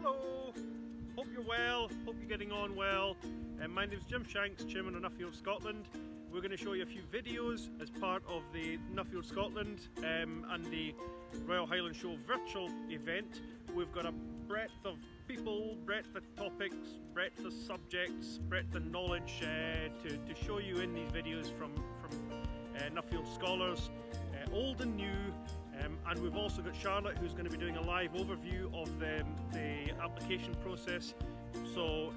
Hello, hope you're well, hope you're getting on well. My name's Jim Shanks, Chairman of Nuffield Scotland. We're going to show you a few videos as part of the Nuffield Scotland and the Royal Highland Show virtual event. We've got a breadth of people, breadth of topics, breadth of subjects, breadth of knowledge to show you in these videos from Nuffield scholars, old and new. And we've also got Charlotte, who's going to be doing a live overview of the application process. So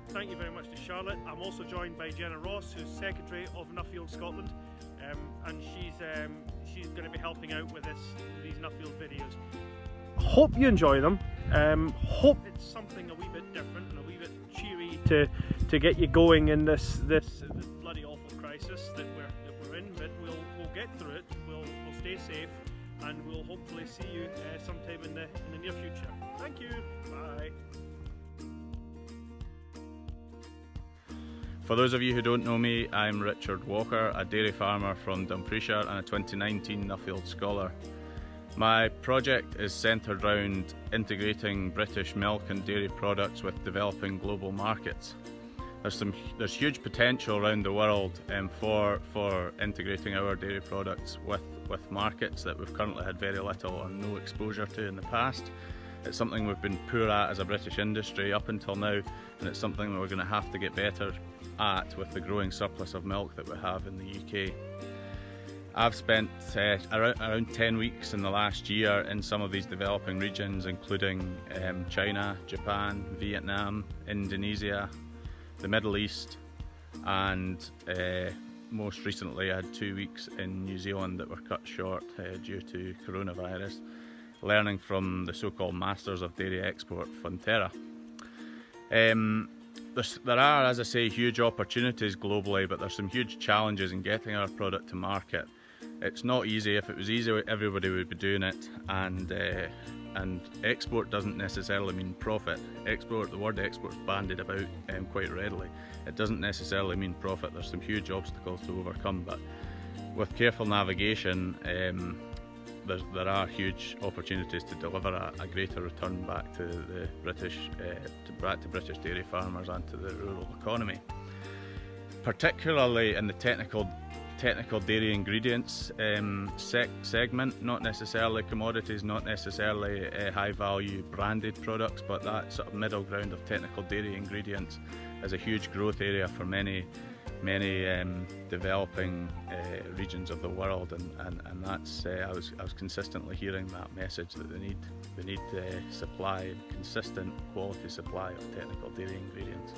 thank you very much to Charlotte. I'm also joined by Jenna Ross, who's Secretary of Nuffield Scotland, and she's going to be helping out with these Nuffield videos. Hope you enjoy them. Hope it's something a wee bit different and a wee bit cheery to get you going in this bloody awful crisis that we're in. But we'll get through it. We'll stay safe. And we'll hopefully see you sometime in the near future. Thank you. Bye. For those of you who don't know me, I'm Richard Walker, a dairy farmer from Dumfriesshire and a 2019 Nuffield Scholar. My project is centred around integrating British milk and dairy products with developing global markets. There's huge potential around the world for integrating our dairy products with markets that we've currently had very little or no exposure to in the past. It's something we've been poor at as a British industry up until now, and it's something that we're going to have to get better at with the growing surplus of milk that we have in the UK. I've spent around 10 weeks in the last year in some of these developing regions, including China, Japan, Vietnam, Indonesia, the Middle East, and most recently I had 2 weeks in New Zealand that were cut short due to coronavirus, learning from the so-called masters of dairy export, Fonterra. There are, as I say, huge opportunities globally, but there's some huge challenges in getting our product to market. It's not easy. If it was easy, everybody would be doing it, and export doesn't necessarily mean profit. The word export is bandied about quite readily. It doesn't necessarily mean profit. There's some huge obstacles to overcome, but with careful navigation, there are huge opportunities to deliver a greater return back to the British dairy farmers and to the rural economy, particularly in the technical dairy ingredients segment, not necessarily commodities, not necessarily high value branded products, but that sort of middle ground of technical dairy ingredients is a huge growth area for many developing regions of the world, and that's I was consistently hearing that message that they need supply, consistent quality supply of technical dairy ingredients.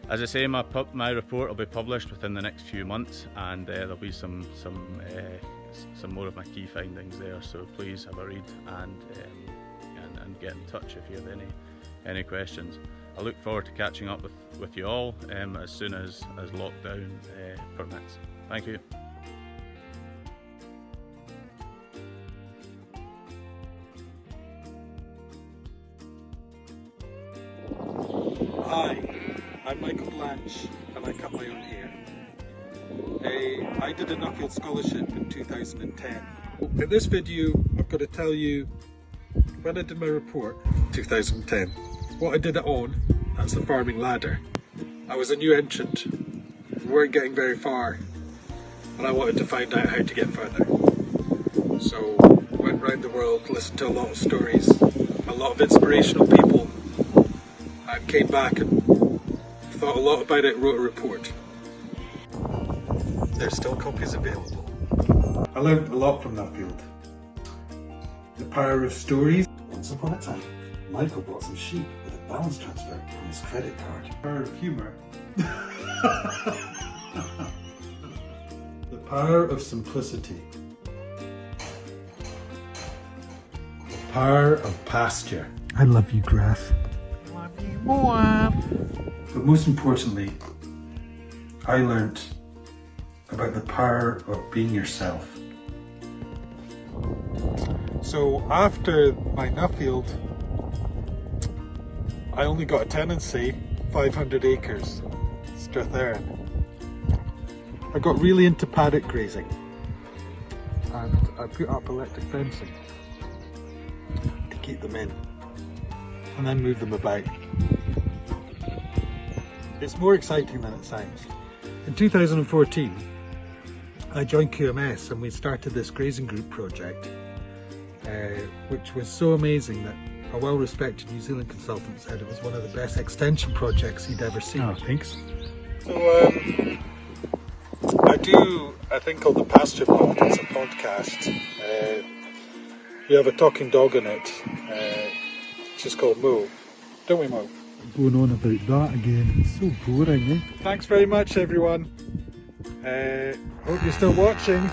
As I say, my report will be published within the next few months, and there'll be some more of my key findings there. So please have a read and get in touch if you have any questions. I look forward to catching up with you all as soon as lockdown permits. Thank you. Hi, I'm Michael Blanche and I cut my own hair. I did a Nuffield Scholarship in 2010. In this video I've got to tell you when I did my report in 2010. What I did it on, that's the farming ladder. I was a new entrant, we weren't getting very far, and I wanted to find out how to get further. So went round the world, listened to a lot of stories, a lot of inspirational people, and came back and thought a lot about it and wrote a report. There's still copies available. I learned a lot from Nuffield. The power of stories. Once upon a time, Michael bought some sheep with a balance transfer from his credit card. The power of humour. The power of simplicity. The power of pasture. I love you, Graf. Love you more. But most importantly, I learnt about the power of being yourself. So after my Nuffield, I only got a tenancy, 500 acres, Strathearn. I got really into paddock grazing and I put up electric fencing to keep them in. and then move them about. It's more exciting than it sounds. In 2014, I joined QMS and we started this grazing group project, which was so amazing that a well-respected New Zealand consultant said it was one of the best extension projects he'd ever seen. Oh, thanks. So I do a thing called the Pasture Pod. It's a podcast. We have a talking dog in it, which is called Mo. Don't we, Mo? Going on about that again, it's so boring, eh? Thanks very much, everyone. Hope you're still watching.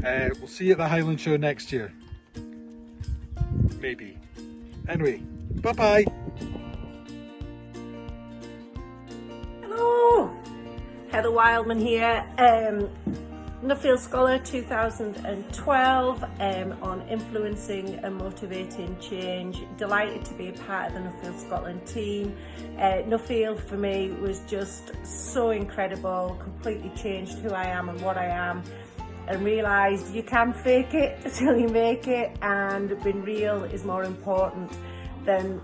We'll see you at the Highland show next year. Maybe. Anyway, bye-bye. Hello, Heather Wildman here, Nuffield Scholar 2012 on influencing and motivating change. Delighted to be a part of the Nuffield Scotland team. Nuffield for me was just so incredible, completely changed who I am and what I am, and realised you can fake it till you make it, and being real is more important than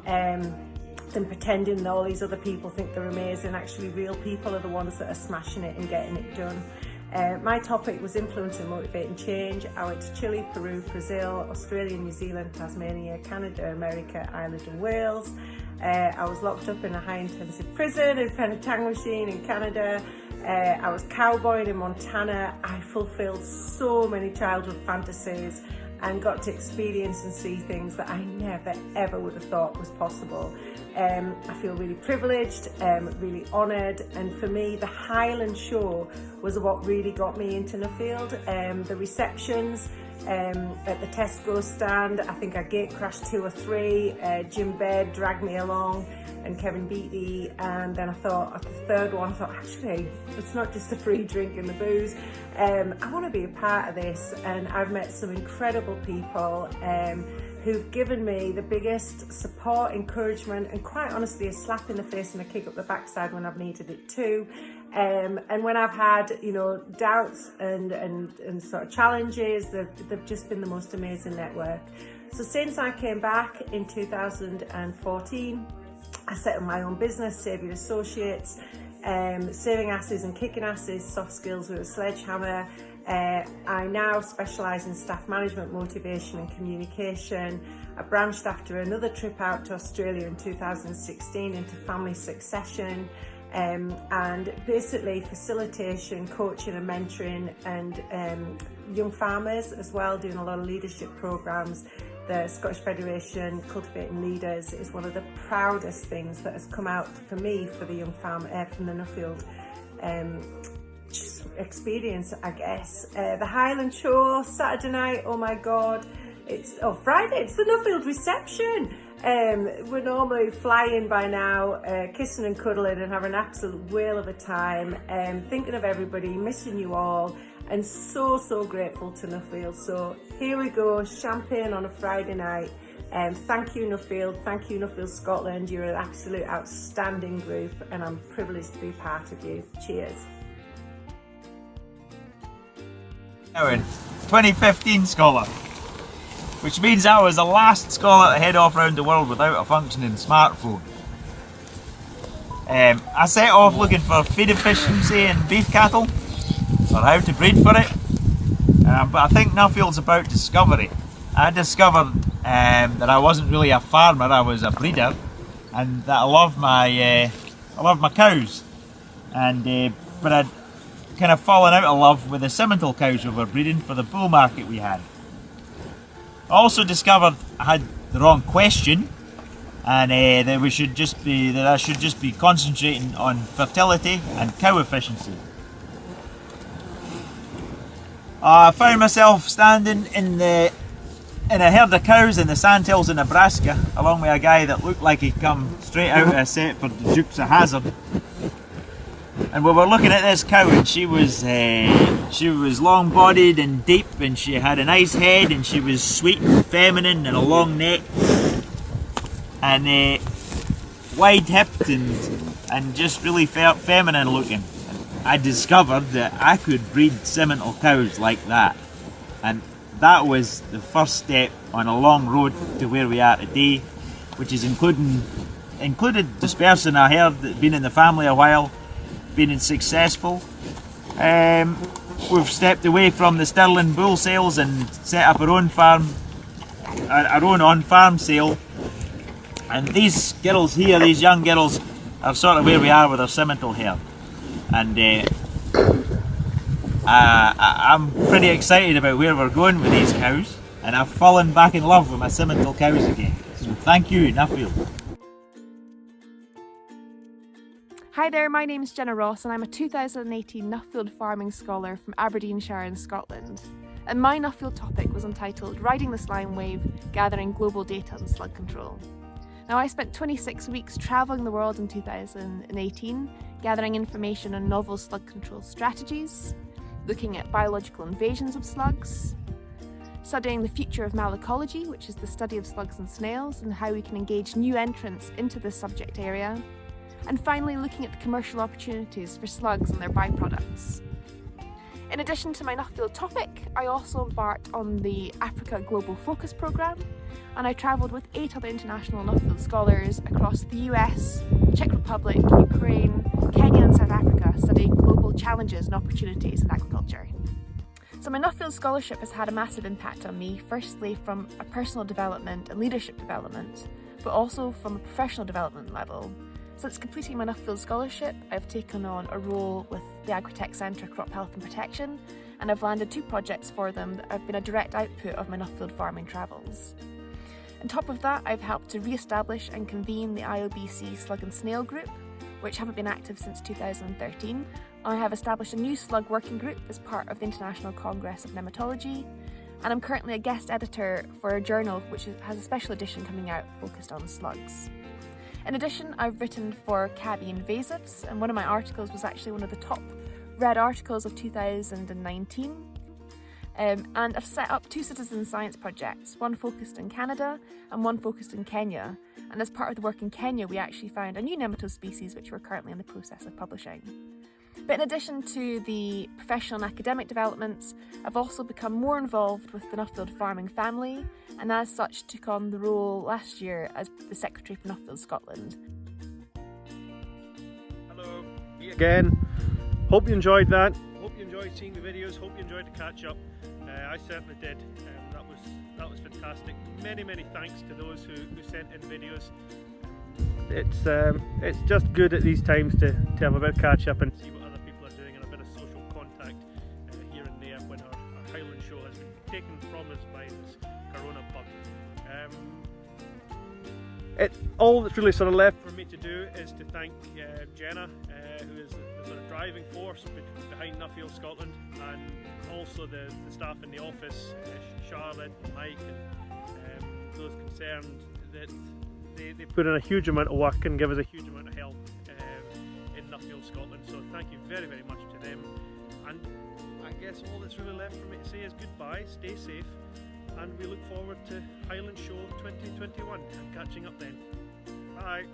pretending that all these other people think they're amazing. Actually, real people are the ones that are smashing it and getting it done. My topic was influencing and motivating change. I went to Chile, Peru, Brazil, Australia, New Zealand, Tasmania, Canada, America, Ireland and Wales. I was locked up in a high intensive prison in Penetanguishene in Canada. I was cowboying in Montana. I fulfilled so many childhood fantasies and got to experience and see things that I never ever would have thought was possible. I feel really privileged, really honoured, and for me the Highland show was what really got me into Nuffield. The receptions at the Tesco stand, I think I gate crashed 2 or 3, Jim Baird dragged me along and Kevin Beattie, and then I thought at the third one, I thought actually it's not just a free drink and the booze, I want to be a part of this, and I've met some incredible people who've given me the biggest support, encouragement, and quite honestly a slap in the face and a kick up the backside when I've needed it too. And when I've had, you know, doubts and sort of challenges, they've just been the most amazing network. So since I came back in 2014, I set up my own business, Saviour Associates, saving asses and kicking asses, soft skills with a sledgehammer. I now specialise in staff management, motivation and communication. I branched after another trip out to Australia in 2016 into family succession, and basically facilitation, coaching and mentoring, and young farmers as well, doing a lot of leadership programmes. The Scottish Federation Cultivating Leaders is one of the proudest things that has come out for me for the young farmer from the Nuffield experience, I guess. The Highland show Saturday night, oh my god, Friday, it's the Nuffield reception. We're normally flying by now, kissing and cuddling and having an absolute whale of a time, thinking of everybody, missing you all, and so grateful to Nuffield. So here we go, champagne on a Friday night. Thank you Nuffield, thank you Nuffield Scotland, you're an absolute outstanding group and I'm privileged to be part of you. Cheers. Now in 2015 scholar, which means I was the last scholar to head off around the world without a functioning smartphone. I set off looking for feed efficiency in beef cattle, or how to breed for it, but I think Nuffield's about discovery. I discovered that I wasn't really a farmer, I was a breeder, and that I love my cows, and but I'd kind of fallen out of love with the Simmental cows we were breeding for the bull market we had. I also discovered I had the wrong question, and that I should just be concentrating on fertility and cow efficiency. I found myself standing in a herd of cows in the sandhills in Nebraska, along with a guy that looked like he'd come straight out of a set for the Dukes of Hazzard. And we were looking at this cow, and she was long-bodied and deep, and she had a nice head, and she was sweet and feminine and a long neck, and wide-hipped and just really feminine looking. I discovered that I could breed Simmental cows like that, and that was the first step on a long road to where we are today, which is included dispersing a herd that's been in the family a while, been successful. We've stepped away from the Stirling bull sales and set up our own farm, our own on-farm sale. And these girls here, these young girls, are sort of where we are with our Simmental herd. And I'm pretty excited about where we're going with these cows, and I've fallen back in love with my Simmental cows again. So thank you, Nuffield. Hi there, my name's Jenna Ross and I'm a 2018 Nuffield Farming Scholar from Aberdeenshire in Scotland. And my Nuffield topic was entitled Riding the Slime Wave, Gathering Global Data on Slug Control. Now, I spent 26 weeks travelling the world in 2018, gathering information on novel slug control strategies, looking at biological invasions of slugs, studying the future of malacology, which is the study of slugs and snails, and how we can engage new entrants into this subject area, and finally looking at the commercial opportunities for slugs and their byproducts. In addition to my Nuffield topic, I also embarked on the Africa Global Focus Programme, and I travelled with 8 other international Nuffield scholars across the US, Czech Republic, Ukraine, Kenya and South Africa, studying global challenges and opportunities in agriculture. So my Nuffield scholarship has had a massive impact on me, firstly from a personal development and leadership development, but also from a professional development level. Since completing my Nuffield scholarship, I've taken on a role with the Agritech Centre Crop Health and Protection, and I've landed 2 projects for them that have been a direct output of my Nuffield farming travels. On top of that, I've helped to re-establish and convene the IOBC Slug and Snail Group, which haven't been active since 2013. I have established a new slug working group as part of the International Congress of Nematology, and I'm currently a guest editor for a journal which has a special edition coming out focused on slugs. In addition, I've written for Cabby Invasives, and one of my articles was actually one of the top read articles of 2019. And I've set up 2 citizen science projects, one focused in Canada and one focused in Kenya. And as part of the work in Kenya, we actually found a new nematode species which we're currently in the process of publishing. But in addition to the professional and academic developments, I've also become more involved with the Nuffield farming family, and as such took on the role last year as the Secretary for Nuffield Scotland. Hello, me again. Hope you enjoyed that. Hope you enjoyed seeing the videos. Hope you enjoyed the catch up. I certainly did. That was fantastic. Many thanks to those who sent in videos. It's just good at these times to have a bit of catch up and see what other people are doing and a bit of social contact here and there when our Highland show has been taken from us by this corona bug. All that's really sort of left for me to do is to thank Jenna, who is the sort of driving force behind Nuffield Scotland, and also the staff in the office, Charlotte, Mike, and those concerned. That they put in a huge amount of work and give us a huge amount of help in Nuffield Scotland. So thank you very much to them. And I guess all that's really left for me to say is goodbye, stay safe, and we look forward to Highland Show 2021 and catching up then. Bye.